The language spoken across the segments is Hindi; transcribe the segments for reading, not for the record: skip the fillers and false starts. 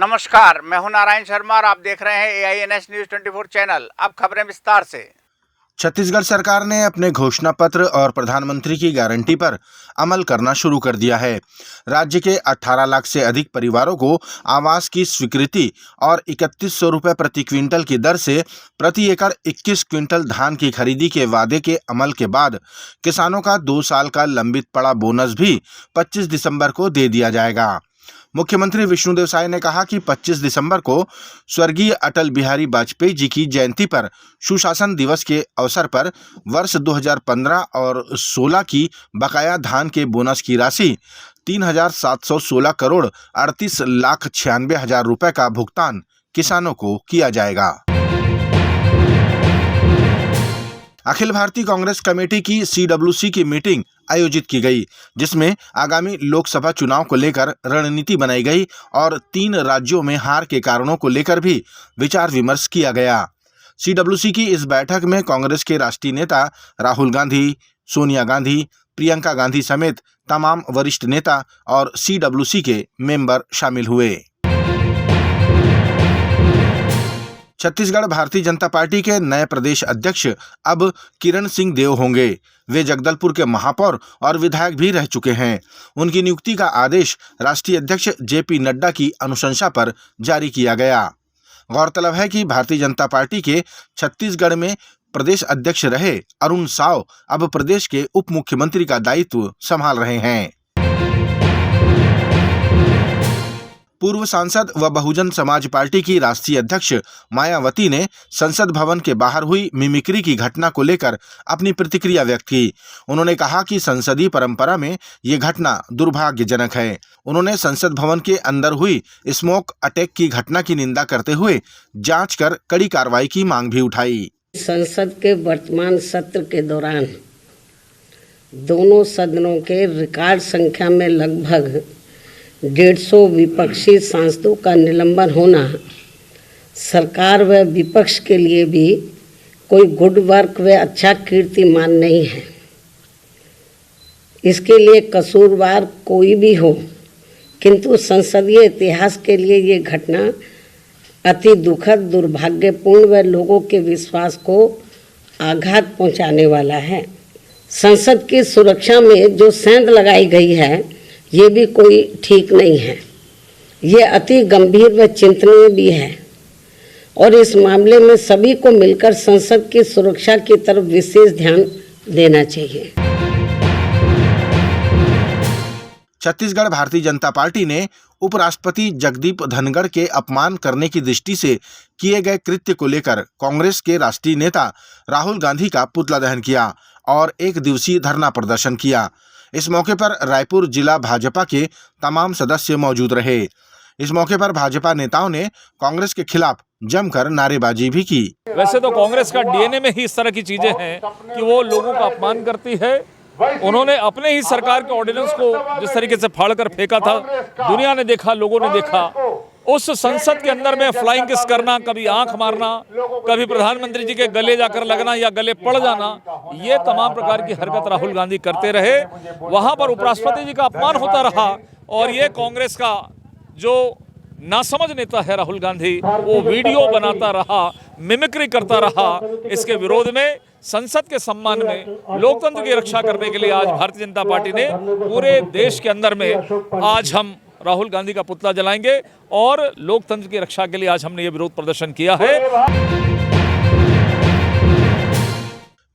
नमस्कार, मैं हूं नारायण शर्मा और आप देख रहे हैं AINS न्यूज 24 चैनल। अब खबरें विस्तार से। छत्तीसगढ़ सरकार ने अपने घोषणा पत्र और प्रधानमंत्री की गारंटी पर अमल करना शुरू कर दिया है। राज्य के 18 लाख से अधिक परिवारों को आवास की स्वीकृति और 3100 रुपये प्रति क्विंटल की दर से प्रति एकड़ 21 क्विंटल धान की खरीदी के वादे के अमल के बाद किसानों का 2 साल का लंबित पड़ा बोनस भी 25 दिसंबर को दे दिया जाएगा। मुख्यमंत्री विष्णुदेव साय ने कहा कि 25 दिसंबर को स्वर्गीय अटल बिहारी वाजपेयी जी की जयंती पर सुशासन दिवस के अवसर पर वर्ष 2015 और 16 की बकाया धान के बोनस की राशि 3,716 करोड़ 38,96,000 रुपए का भुगतान किसानों को किया जाएगा। अखिल भारतीय कांग्रेस कमेटी की CWC की मीटिंग आयोजित की गई, जिसमें आगामी लोकसभा चुनाव को लेकर रणनीति बनाई गई और 3 राज्यों में हार के कारणों को लेकर भी विचार विमर्श किया गया। CWC की इस बैठक में कांग्रेस के राष्ट्रीय नेता राहुल गांधी, सोनिया गांधी, प्रियंका गांधी समेत तमाम वरिष्ठ नेता और CWC के मेंबर शामिल हुए। छत्तीसगढ़ भारतीय जनता पार्टी के नए प्रदेश अध्यक्ष अब किरण सिंह देव होंगे। वे जगदलपुर के महापौर और विधायक भी रह चुके हैं। उनकी नियुक्ति का आदेश राष्ट्रीय अध्यक्ष JP नड्डा की अनुशंसा पर जारी किया गया। गौरतलब है कि भारतीय जनता पार्टी के छत्तीसगढ़ में प्रदेश अध्यक्ष रहे अरुण साव अब प्रदेश के उप मुख्यमंत्री का दायित्व संभाल रहे हैं। पूर्व सांसद व बहुजन समाज पार्टी की राष्ट्रीय अध्यक्ष मायावती ने संसद भवन के बाहर हुई मिमिक्री की घटना को लेकर अपनी प्रतिक्रिया व्यक्त की। उन्होंने कहा कि संसदीय परंपरा में ये घटना दुर्भाग्यजनक है। उन्होंने संसद भवन के अंदर हुई स्मोक अटैक की घटना की निंदा करते हुए जांच कर कड़ी कार्रवाई की मांग भी उठाई। संसद के वर्तमान सत्र के दौरान दोनों सदनों के रिकॉर्ड संख्या में लगभग 150 विपक्षी सांसदों का निलंबन होना सरकार व विपक्ष के लिए भी कोई गुड वर्क व अच्छा कीर्तिमान नहीं है। इसके लिए कसूरवार कोई भी हो, किंतु संसदीय इतिहास के लिए ये घटना अति दुखद, दुर्भाग्यपूर्ण व लोगों के विश्वास को आघात पहुंचाने वाला है। संसद की सुरक्षा में जो सेंध लगाई गई है, ये भी कोई ठीक नहीं है। ये अति गंभीर व चिंतनीय भी है और इस मामले में सभी को मिलकर संसद की सुरक्षा की तरफ विशेष ध्यान देना चाहिए। छत्तीसगढ़ भारतीय जनता पार्टी ने उपराष्ट्रपति जगदीप धनखड़ के अपमान करने की दृष्टि से किए गए कृत्य को लेकर कांग्रेस के राष्ट्रीय नेता राहुल गांधी का पुतला दहन किया और 1 दिवसीय धरना प्रदर्शन किया। इस मौके पर रायपुर जिला भाजपा के तमाम सदस्य मौजूद रहे। इस मौके पर भाजपा नेताओं ने कांग्रेस के खिलाफ जमकर नारेबाजी भी की। वैसे तो कांग्रेस का DNA में ही इस तरह की चीजें हैं कि वो लोगों का अपमान करती है। उन्होंने अपने ही सरकार के ऑर्डिनेंस को जिस तरीके से फाड़ कर फेंका था, दुनिया ने देखा, लोगों ने देखा। उस संसद के अंदर में फ्लाइंग किस करना, कभी आंख मारना, कभी प्रधानमंत्री जी के गले जाकर लगना या गले पड़ जाना, ये तमाम प्रकार की हरकत राहुल गांधी करते रहे। वहां पर उपराष्ट्रपति जी का अपमान होता रहा और ये कांग्रेस का जो नासमझ नेता है राहुल गांधी, वो वीडियो बनाता रहा, मिमिक्री करता रहा। इसके विरोध में, संसद के सम्मान में, लोकतंत्र की रक्षा करने के लिए आज भारतीय जनता पार्टी ने पूरे देश के अंदर में आज हम राहुल गांधी का पुतला जलाएंगे और लोकतंत्र की रक्षा के लिए आज हमने ये विरोध प्रदर्शन किया है।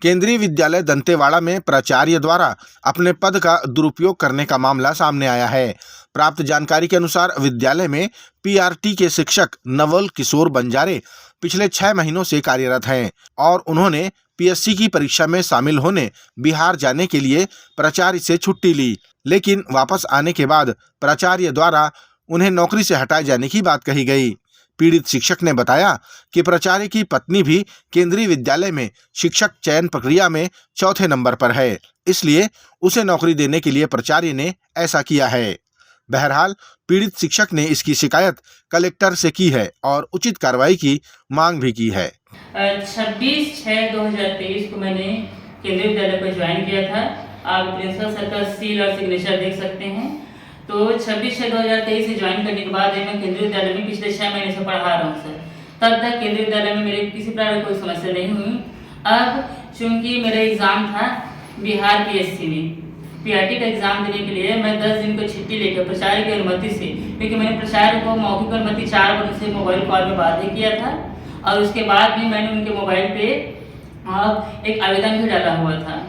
केंद्रीय विद्यालय दंतेवाड़ा में प्राचार्य द्वारा अपने पद का दुरुपयोग करने का मामला सामने आया है। प्राप्त जानकारी के अनुसार विद्यालय में PRT के शिक्षक नवल किशोर बंजारे पिछले 6 महीनों से कार्यरत हैं और उन्होंने PSC की परीक्षा में शामिल होने बिहार जाने के लिए प्राचार्य से छुट्टी ली, लेकिन वापस आने के बाद प्राचार्य द्वारा उन्हें नौकरी से हटाए जाने की बात कही गई। पीड़ित शिक्षक ने बताया कि प्राचार्य की पत्नी भी केंद्रीय विद्यालय में शिक्षक चयन प्रक्रिया में 4थे नंबर पर है, इसलिए उसे नौकरी देने के लिए प्राचार्य ने ऐसा किया है। बहरहाल पीड़ित शिक्षक ने इसकी शिकायत कलेक्टर से की है और उचित कार्रवाई की मांग भी की है। 26/6/2023 को मैंने केंद्रीय विद्यालय को ज्वाइन किया था। आप प्रिंसिपल सर का सील और सिग्नेचर देख सकते हैं। तो 26/6/2023 से ज्वाइन करने के बाद मैं केंद्रीय विद्यालय में पिछले 6 महीने से पढ़ा रहा हूँ सर। तब तक केंद्रीय विद्यालय में मेरे किसी प्रकार की कोई समस्या नहीं हुई। अब चूंकि मेरा एग्ज़ाम था बिहार PSC में, PRT का एग्ज़ाम देने के लिए मैं 10 दिन को छुट्टी लेकर प्राचार्य की अनुमति से, क्योंकि मैंने प्राचार्य को मौखिक अनुमति 4 बार से मोबाइल कॉल में बात किया था और उसके बाद भी मैंने उनके मोबाइल पे एक आवेदन भी डाला हुआ था।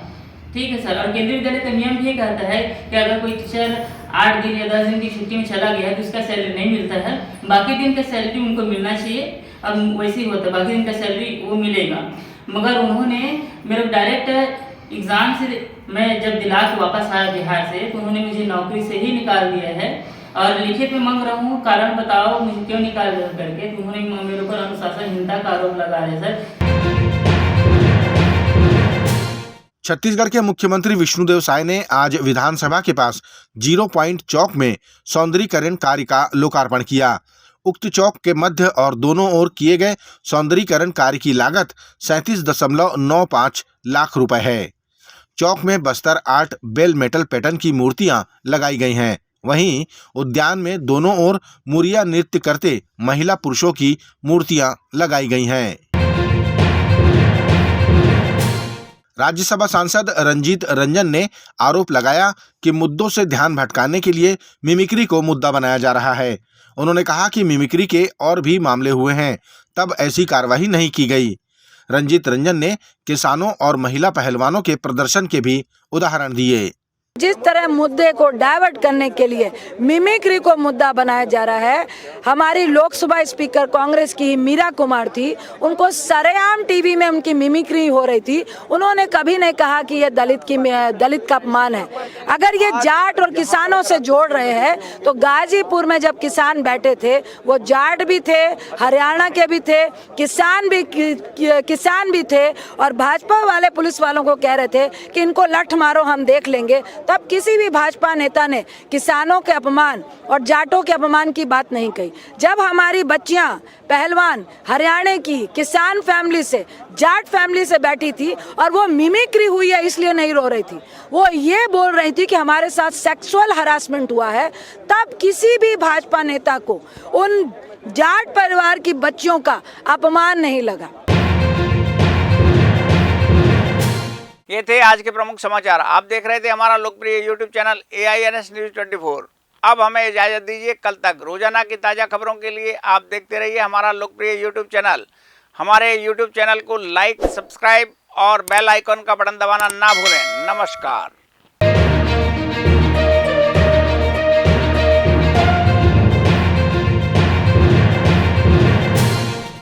ठीक है सर। और केंद्रीय विद्यालय का नियम भी कहता है कि अगर कोई टीचर 8 दिन या 10 दिन की छुट्टी में चला गया है तो उसका सैलरी नहीं मिलता है, बाकी दिन का सैलरी उनको मिलना चाहिए। अब वैसे ही होता है, बाकी दिन का सैलरी वो मिलेगा। मगर उन्होंने मेरे डायरेक्ट एग्ज़ाम से मैं जब दिला के वापस आया बिहार से, तो उन्होंने मुझे नौकरी से ही निकाल दिया है और लिखित में मांग रहा हूँ कारण बताओ मुझे क्यों निकाल दिया करके। तो उन्होंने मेरे ऊपर अनुशासनहीनता का आरोप लगा है सर। छत्तीसगढ़ के मुख्यमंत्री विष्णुदेव साय ने आज विधानसभा के पास 0 पॉइंट चौक में सौंदर्यीकरण कार्य का लोकार्पण किया। उक्त चौक के मध्य और दोनों ओर किए गए सौंदर्यीकरण कार्य की लागत 37.95 लाख रुपए है। चौक में Bastar art bell metal pattern की मूर्तियां लगाई गई हैं। वहीं उद्यान में दोनों ओर मुरिया नृत्य करते महिला पुरुषों की मूर्तियां लगाई गई हैं। राज्यसभा सांसद रंजीत रंजन ने आरोप लगाया कि मुद्दों से ध्यान भटकाने के लिए मिमिक्री को मुद्दा बनाया जा रहा है। उन्होंने कहा कि मिमिक्री के और भी मामले हुए हैं, तब ऐसी कार्रवाई नहीं की गई। रंजीत रंजन ने किसानों और महिला पहलवानों के प्रदर्शन के भी उदाहरण दिए। जिस तरह मुद्दे को डाइवर्ट करने के लिए मिमिक्री को मुद्दा बनाया जा रहा है, हमारी लोकसभा स्पीकर कांग्रेस की मीरा कुमार थी, उनको सरेआम टीवी में उनकी मिमिक्री हो रही थी। उन्होंने कभी नहीं कहा कि ये दलित का अपमान है। अगर ये जाट और किसानों से जोड़ रहे हैं तो गाजीपुर में जब किसान बैठे थे वो जाट भी थे, हरियाणा के भी थे, किसान भी थे और भाजपा वाले पुलिस वालों को कह रहे थे कि इनको लठ मारो हम देख लेंगे। तब किसी भी भाजपा नेता ने किसानों के अपमान और जाटों के अपमान की बात नहीं कही। जब हमारी बच्चियां पहलवान हरियाणा की किसान फैमिली से जाट फैमिली से बैठी थी और वो मिमिक्री हुई है इसलिए नहीं रो रही थी, वो ये बोल रही थी कि हमारे साथ सेक्सुअल हरासमेंट हुआ है, तब किसी भी भाजपा नेता को उन जाट परिवार की बच्चियों का अपमान नहीं लगा। ये थे आज के प्रमुख समाचार। आप देख रहे थे हमारा लोकप्रिय यूट्यूब चैनल AINS न्यूज़ 24। अब हमें इजाजत दीजिए। कल तक रोजाना की ताज़ा खबरों के लिए आप देखते रहिए हमारा लोकप्रिय यूट्यूब चैनल। हमारे यूट्यूब चैनल को लाइक, सब्सक्राइब और बेल आइकॉन का बटन दबाना ना भूलें। नमस्कार।